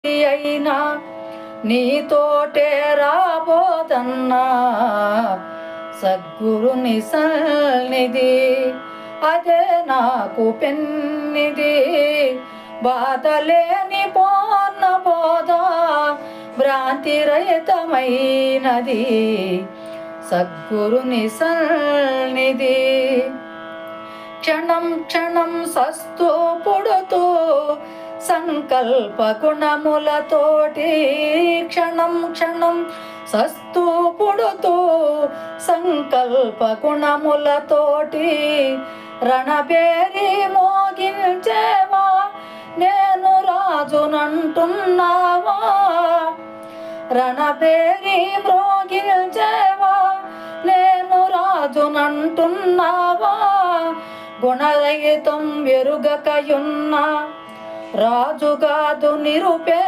అయినా నీతోటే రాబోదన్నా సద్గురుని సన్నిధి అదే నాకు పెన్నిది. బాధలేని పూర్ణ బోధ భ్రాంతి రహితమైనది సద్గురుని సన్నిధి. క్షణం క్షణం సస్తూ పుడుతూ సంకల్ప గుణములతోటి, క్షణం క్షణం సస్తూ పుడుతూ సంకల్ప గుణములతోటి రణబేరి మోగించేవా నేను రాజునంటున్నావా. రణబేరి మ్రోగించేవా నేను రాజునంటున్నావా. గుణరహితం ఎరుగకయున్న రాజుగాదు నిరుపే